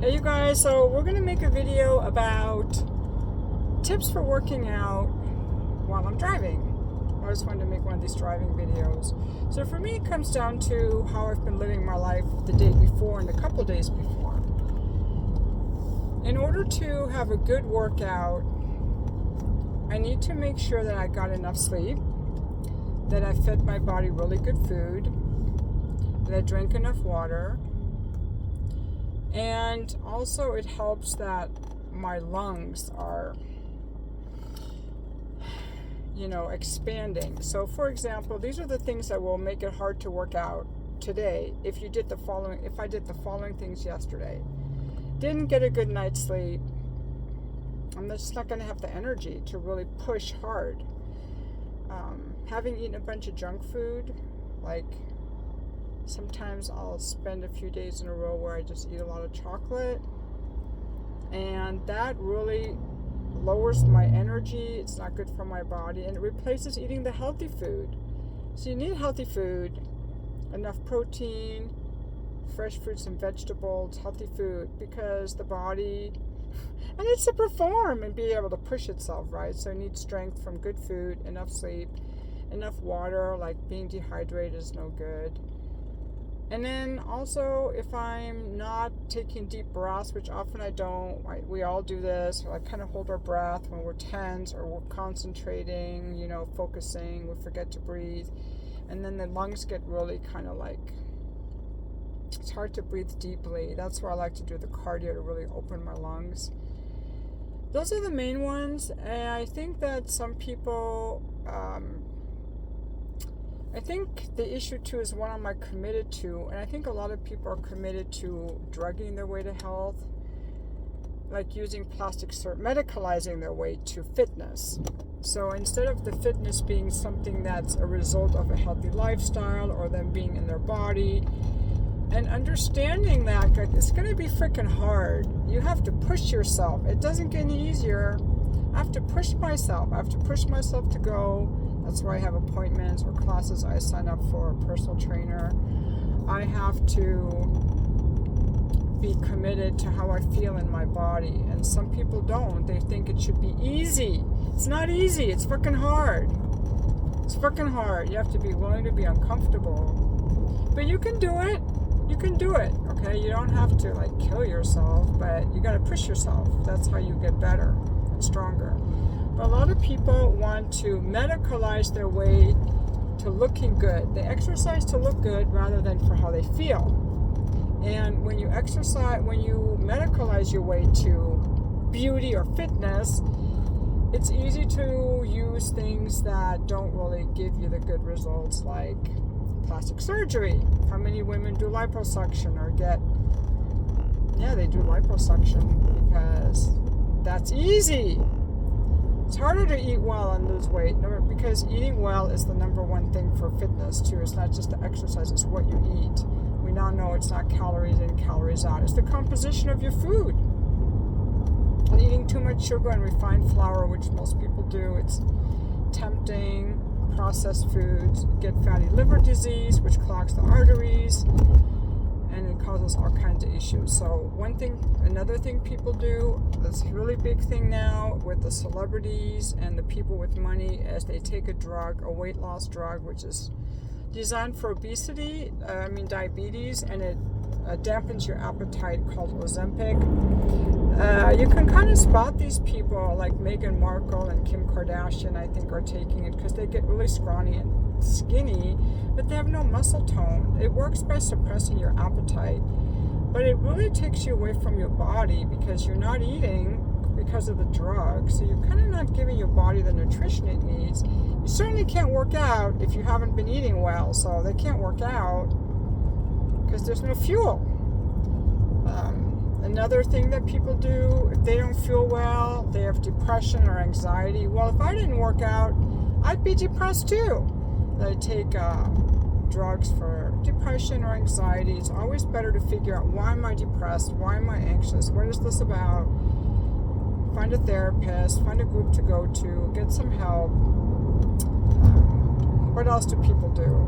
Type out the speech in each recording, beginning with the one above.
Hey you guys, so we're going to make a video about tips for working out while I'm driving. I always wanted to make one of these driving videos. So for me, it comes down to how I've been living my life the day before and a couple days before. In order to have a good workout, I need to make sure that I got enough sleep, that I fed my body really good food, that I drank enough water, and also it helps that my lungs are, expanding. So for example, these are the things that will make it hard to work out today if I did the following things yesterday. Didn't get a good night's sleep, I'm just not going to have the energy to really push hard. Having eaten a bunch of junk food, like sometimes I'll spend a few days in a row where I just eat a lot of chocolate, and that really lowers my energy. It's not good for my body, and it replaces eating the healthy food. So you need healthy food, enough protein, fresh fruits and vegetables, healthy food, because the body and needs to perform and be able to push itself, right? So it needs strength from good food, enough sleep, enough water. Like being dehydrated is no good. And then also, if I'm not taking deep breaths, which often I don't, we all do this, or I kind of hold our breath when we're tense or we're concentrating, focusing, we forget to breathe. And then the lungs get really kind of like, it's hard to breathe deeply. That's where I like to do the cardio to really open my lungs. Those are the main ones. And I think that some people, I think the issue too is what am I committed to, and I think a lot of people are committed to drugging their way to health, like using medicalizing their way to fitness. So instead of the fitness being something that's a result of a healthy lifestyle or them being in their body, and understanding that it's going to be freaking hard. You have to push yourself. It doesn't get any easier. I have to push myself. I have to push myself to go. That's why I have appointments or classes I sign up for, a personal trainer. I have to be committed to how I feel in my body. And some people don't. They think it should be easy. It's not easy. It's fucking hard. It's fucking hard. You have to be willing to be uncomfortable. But you can do it. You can do it, okay? You don't have to, kill yourself, but you got to push yourself. That's how you get better and stronger. But a lot of people want to medicalize their way to looking good. They exercise to look good rather than for how they feel. And when you medicalize your way to beauty or fitness, it's easy to use things that don't really give you the good results, like plastic surgery. How many women do liposuction or they do liposuction because that's easy. It's harder to eat well and lose weight, because eating well is the number one thing for fitness too. It's not just the exercise, it's what you eat. We now know it's not calories in, calories out. It's the composition of your food. And eating too much sugar and refined flour, which most people do, it's tempting. Processed foods, get fatty liver disease, which clogs the arteries, and it causes all kinds of issues. So another thing people do, this really big thing now with the celebrities and the people with money, is they take a weight loss drug, which is designed for diabetes, and it dampens your appetite, called Ozempic. You can kind of spot these people, like Meghan Markle and Kim Kardashian, I think, are taking it because they get really scrawny and skinny, but they have no muscle tone. It works by suppressing your appetite, but it really takes you away from your body because you're not eating because of the drug. So you're kind of not giving your body the nutrition it needs. You certainly can't work out if you haven't been eating well, so they can't work out because there's no fuel. Another thing that people do, if they don't feel well, they have depression or anxiety. Well, if I didn't work out, I'd be depressed too. They take drugs for depression or anxiety. It's always better to figure out, why am I depressed? Why am I anxious? What is this about? Find a therapist, find a group to go to, get some help. What else do people do?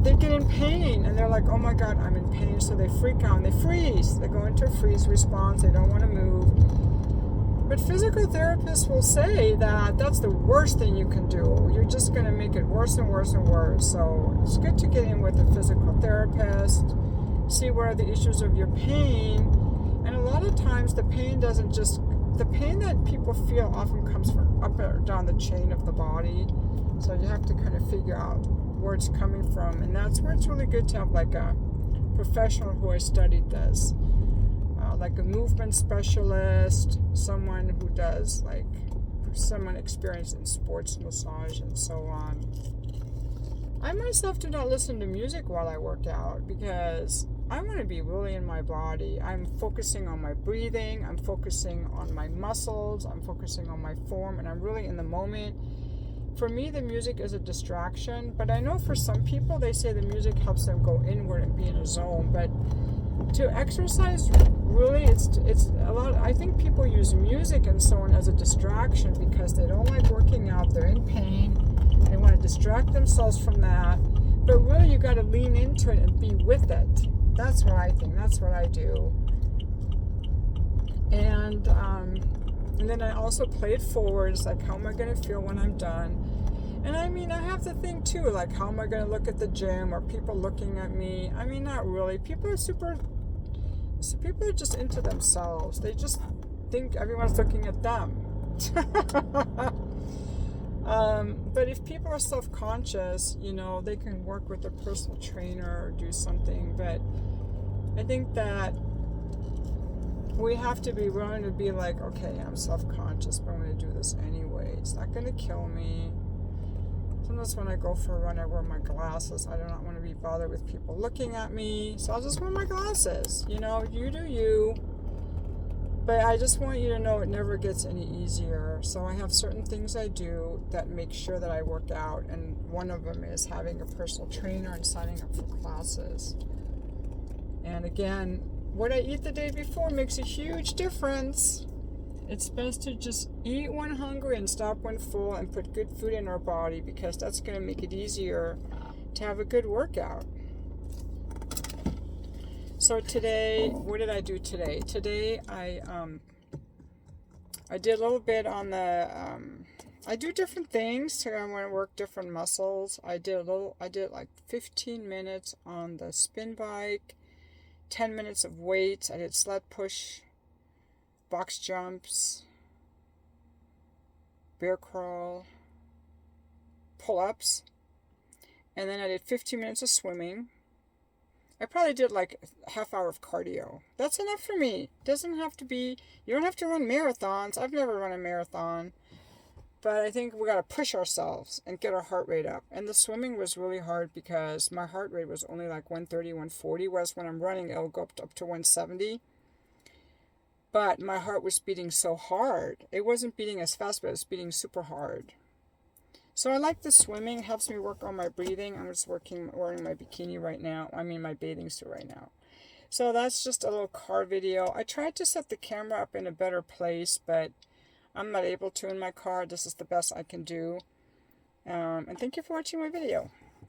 they get in pain and they're like, oh my God, I'm in pain. So they freak out and they freeze. They go into a freeze response. They don't want to move. But physical therapists will say that that's the worst thing you can do. You're just going to make it worse and worse and worse. So it's good to get in with a physical therapist, see what are the issues of your pain. And a lot of times the pain the pain that people feel often comes from up or down the chain of the body. So you have to kind of figure out where it's coming from. And that's where it's really good to have like a professional who has studied this. Like a movement specialist, someone who does like someone experienced in sports massage and so on. I myself do not listen to music while I work out because I want to be really in my body. I'm focusing on my breathing, I'm focusing on my muscles, I'm focusing on my form, and I'm really in the moment. For me, the music is a distraction, but I know for some people they say the music helps them go inward and be in a zone. But to exercise, really, it's a lot. I think people use music and so on as a distraction because they don't like working out. They're in pain. They want to distract themselves from that. But really, you got to lean into it and be with it. That's what I think. That's what I do. And then I also play it forward. It's like, how am I going to feel when I'm done? And I mean, I have to think too, like, how am I going to look at the gym? Are people looking at me? I mean, not really. People are just into themselves. They just think everyone's looking at them. But if people are self-conscious, they can work with a personal trainer or do something. But I think that we have to be willing to be like, okay, I'm self-conscious, but I'm going to do this anyway. It's not going to kill me. Sometimes when I go for a run, I wear my glasses. I do not want to be bothered with people looking at me, so I'll just wear my glasses. You do you. But I just want you to know it never gets any easier. So I have certain things I do that make sure that I work out, and one of them is having a personal trainer and signing up for classes. And again, what I eat the day before makes a huge difference. It's best to just eat when hungry and stop when full and put good food in our body because that's going to make it easier to have a good workout. So today, what did I do today? Today I did a little bit on the I do different things to I want to work different muscles. I did like 15 minutes on the spin bike, 10 minutes of weights. I did sled push, box jumps, bear crawl, pull-ups, and then I did 15 minutes of swimming. I probably did like a half hour of cardio. That's enough for me. Doesn't have to be, you don't have to run marathons. I've never run a marathon. But I think we got to push ourselves and get our heart rate up. And the swimming was really hard because my heart rate was only like 130, 140, whereas when I'm running, it'll go up to 170. But my heart was beating so hard. It wasn't beating as fast, but it was beating super hard. So I like the swimming. It helps me work on my breathing. I'm just wearing my bikini right now. My bathing suit right now. So that's just a little car video. I tried to set the camera up in a better place, but I'm not able to in my car. This is the best I can do. And thank you for watching my video.